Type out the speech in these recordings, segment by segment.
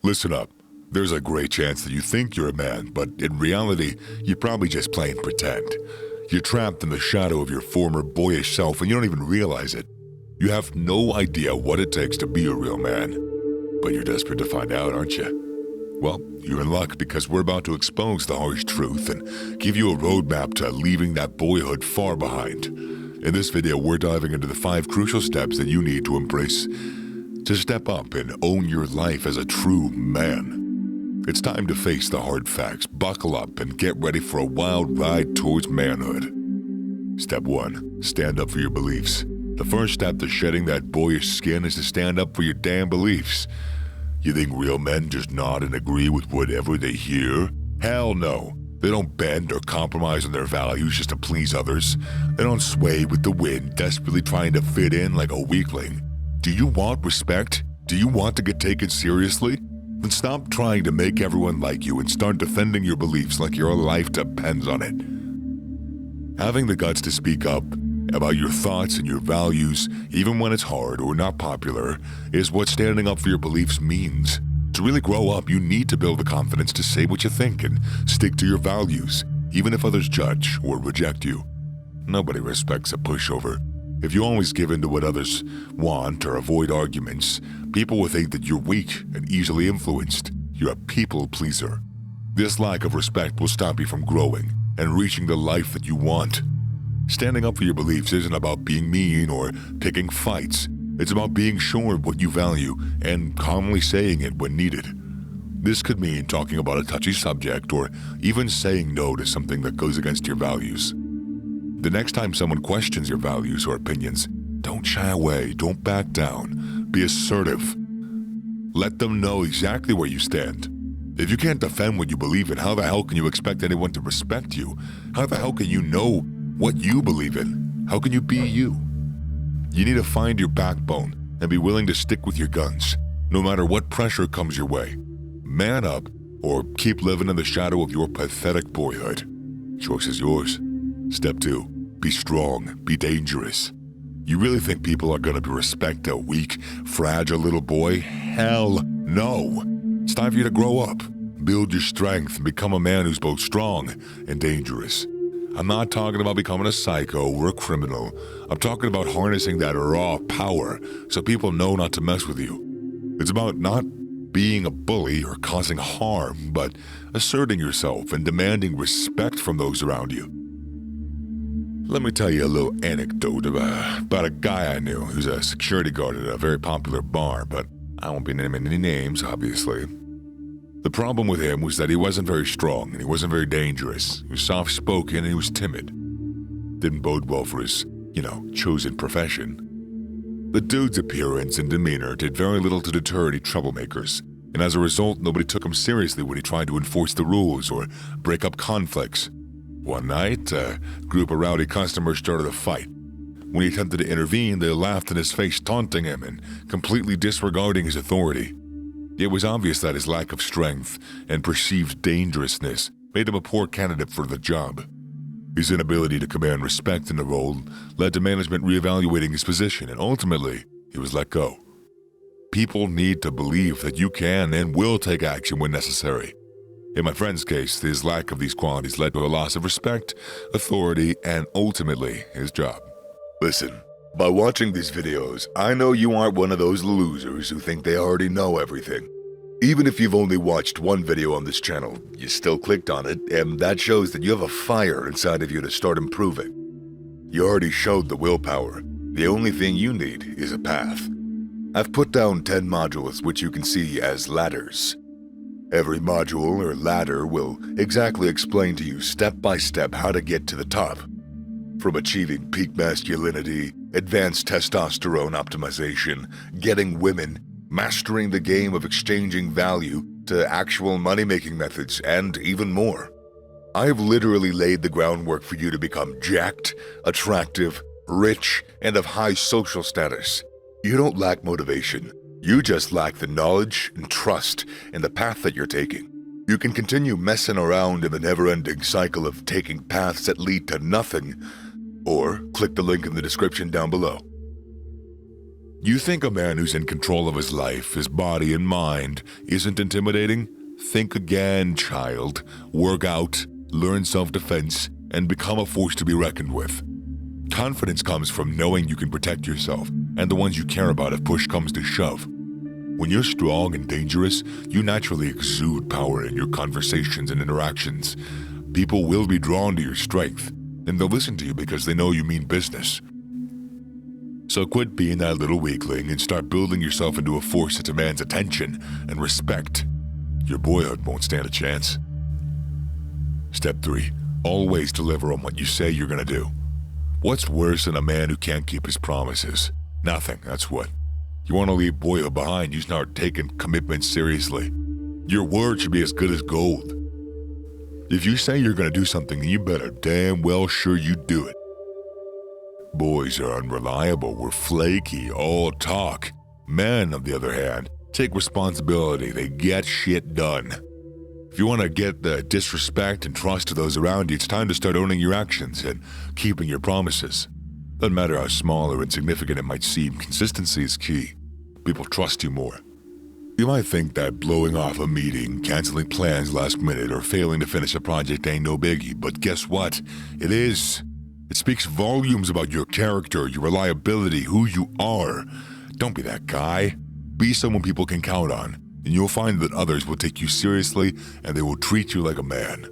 Listen up. There's a great chance that you think you're a man, but in reality, you're probably just playing pretend. You're trapped in the shadow of your former boyish self and you don't even realize it. You have no idea what it takes to be a real man. But you're desperate to find out, aren't you? Well, you're in luck because we're about to expose the harsh truth and give you a roadmap to leaving that boyhood far behind. In this video, we're diving into the 5 crucial steps that you need to embrace to step up and own your life as a true man. It's time to face the hard facts, buckle up, and get ready for a wild ride towards manhood. Step 1. Stand up for your beliefs. The first step to shedding that boyish skin is to stand up for your damn beliefs. You think real men just nod and agree with whatever they hear? Hell no. They don't bend or compromise on their values just to please others. They don't sway with the wind, desperately trying to fit in like a weakling. Do you want respect? Do you want to get taken seriously? Then stop trying to make everyone like you and start defending your beliefs like your life depends on it. Having the guts to speak up about your thoughts and your values, even when it's hard or not popular, is what standing up for your beliefs means. To really grow up, you need to build the confidence to say what you think and stick to your values, even if others judge or reject you. Nobody respects a pushover. If you always give in to what others want or avoid arguments, people will think that you're weak and easily influenced. You're a people pleaser. This lack of respect will stop you from growing and reaching the life that you want. Standing up for your beliefs isn't about being mean or picking fights. It's about being sure of what you value and calmly saying it when needed. This could mean talking about a touchy subject or even saying no to something that goes against your values. The next time someone questions your values or opinions, don't shy away, don't back down. Be assertive. Let them know exactly where you stand. If you can't defend what you believe in, how the hell can you expect anyone to respect you? How the hell can you know what you believe in? How can you be you? You need to find your backbone and be willing to stick with your guns, no matter what pressure comes your way. Man up, or keep living in the shadow of your pathetic boyhood. Choice is yours. Step 2. Be strong, be dangerous. You really think people are going to respect a weak, fragile little boy? Hell no. It's time for you to grow up, build your strength, and become a man who's both strong and dangerous. I'm not talking about becoming a psycho or a criminal. I'm talking about harnessing that raw power so people know not to mess with you. It's about not being a bully or causing harm, but asserting yourself and demanding respect from those around you. Let me tell you a little anecdote about a guy I knew who's a security guard at a very popular bar, but I won't be naming any names, obviously. The problem with him was that he wasn't very strong and he wasn't very dangerous. He was soft-spoken and he was timid. Didn't bode well for his, chosen profession. The dude's appearance and demeanor did very little to deter any troublemakers, and as a result, nobody took him seriously when he tried to enforce the rules or break up conflicts. One night, a group of rowdy customers started a fight. When he attempted to intervene, they laughed in his face, taunting him and completely disregarding his authority. It was obvious that his lack of strength and perceived dangerousness made him a poor candidate for the job. His inability to command respect in the role led to management reevaluating his position, and ultimately, he was let go. People need to believe that you can and will take action when necessary. In my friend's case, his lack of these qualities led to a loss of respect, authority, and ultimately, his job. Listen. By watching these videos, I know you aren't one of those losers who think they already know everything. Even if you've only watched one video on this channel, you still clicked on it, and that shows that you have a fire inside of you to start improving. You already showed the willpower. The only thing you need is a path. I've put down 10 modules which you can see as ladders. Every module or ladder will exactly explain to you step by step how to get to the top. From achieving peak masculinity, advanced testosterone optimization, getting women, mastering the game of exchanging value, to actual money-making methods, and even more. I have literally laid the groundwork for you to become jacked, attractive, rich, and of high social status. You don't lack motivation. You just lack the knowledge and trust in the path that you're taking. You can continue messing around in the never-ending cycle of taking paths that lead to nothing, or click the link in the description down below. You think a man who's in control of his life, his body and mind, isn't intimidating? Think again, child. Work out, learn self-defense, and become a force to be reckoned with. Confidence comes from knowing you can protect yourself and the ones you care about if push comes to shove. When you're strong and dangerous, you naturally exude power in your conversations and interactions. People will be drawn to your strength, and they'll listen to you because they know you mean business. So quit being that little weakling and start building yourself into a force that demands attention and respect. Your boyhood won't stand a chance. Step 3. Always deliver on what you say you're gonna do. What's worse than a man who can't keep his promises? Nothing, that's what. You want to leave boyhood behind, you start taking commitments seriously. Your word should be as good as gold. If you say you're gonna do something, you better damn well sure you do it. Boys are unreliable, we're flaky, all talk. Men, on the other hand, take responsibility, they get shit done. If you want to get the disrespect and trust of those around you, it's time to start owning your actions and keeping your promises. Doesn't matter how small or insignificant it might seem, consistency is key. People trust you more. You might think that blowing off a meeting, canceling plans last minute, or failing to finish a project ain't no biggie, but guess what? It is. It speaks volumes about your character, your reliability, who you are. Don't be that guy. Be someone people can count on, and you'll find that others will take you seriously and they will treat you like a man.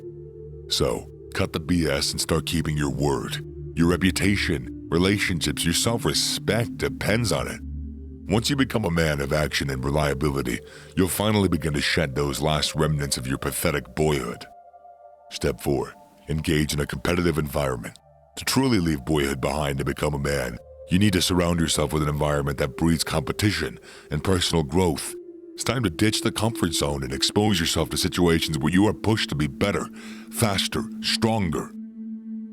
So, cut the BS and start keeping your word. Your reputation, relationships, your self-respect depends on it. Once you become a man of action and reliability, you'll finally begin to shed those last remnants of your pathetic boyhood. Step 4. Engage in a competitive environment. To truly leave boyhood behind and become a man, you need to surround yourself with an environment that breeds competition and personal growth. It's time to ditch the comfort zone and expose yourself to situations where you are pushed to be better, faster, stronger.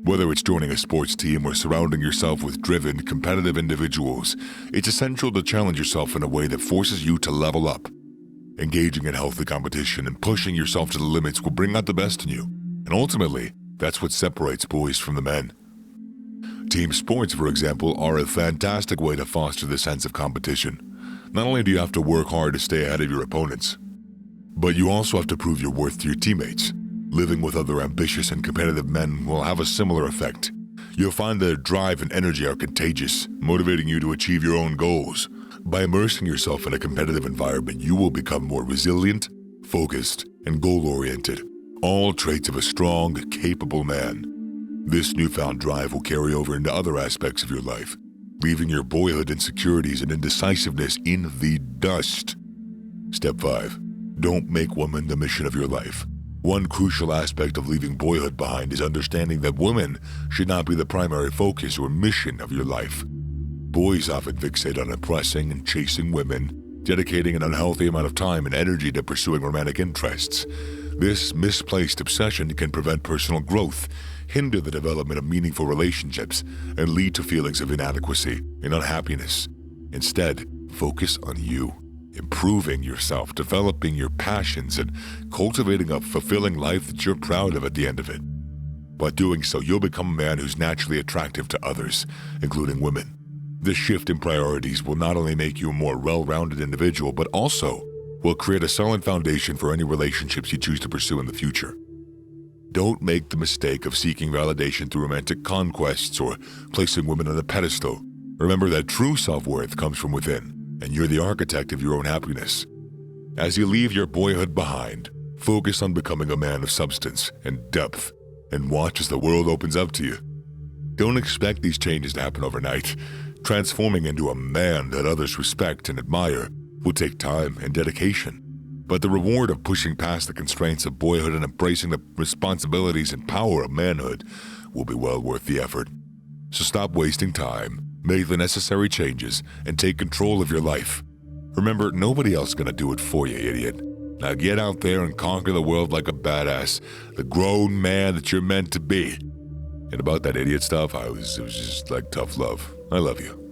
Whether it's joining a sports team or surrounding yourself with driven, competitive individuals, it's essential to challenge yourself in a way that forces you to level up. Engaging in healthy competition and pushing yourself to the limits will bring out the best in you, and ultimately, that's what separates boys from the men. Team sports, for example, are a fantastic way to foster the sense of competition. Not only do you have to work hard to stay ahead of your opponents, but you also have to prove your worth to your teammates. Living with other ambitious and competitive men will have a similar effect. You'll find their drive and energy are contagious, motivating you to achieve your own goals. By immersing yourself in a competitive environment, you will become more resilient, focused, and goal-oriented, all traits of a strong, capable man. This newfound drive will carry over into other aspects of your life, leaving your boyhood insecurities and indecisiveness in the dust. Step 5. Don't make women the mission of your life. One crucial aspect of leaving boyhood behind is understanding that women should not be the primary focus or mission of your life. Boys often fixate on impressing and chasing women, dedicating an unhealthy amount of time and energy to pursuing romantic interests. This misplaced obsession can prevent personal growth, hinder the development of meaningful relationships, and lead to feelings of inadequacy and unhappiness. Instead, focus on you, improving yourself, developing your passions, and cultivating a fulfilling life that you're proud of at the end of it. By doing so, you'll become a man who's naturally attractive to others, including women. This shift in priorities will not only make you a more well-rounded individual, but also will create a solid foundation for any relationships you choose to pursue in the future. Don't make the mistake of seeking validation through romantic conquests or placing women on a pedestal. Remember that true self-worth comes from within, and you're the architect of your own happiness. As you leave your boyhood behind, focus on becoming a man of substance and depth, and watch as the world opens up to you. Don't expect these changes to happen overnight. Transforming into a man that others respect and admire will take time and dedication. But the reward of pushing past the constraints of boyhood and embracing the responsibilities and power of manhood will be well worth the effort. So stop wasting time, make the necessary changes, and take control of your life. Remember, nobody else is gonna do it for you, idiot. Now get out there and conquer the world like a badass, the grown man that you're meant to be. And about that idiot stuff, it was just like tough love. I love you.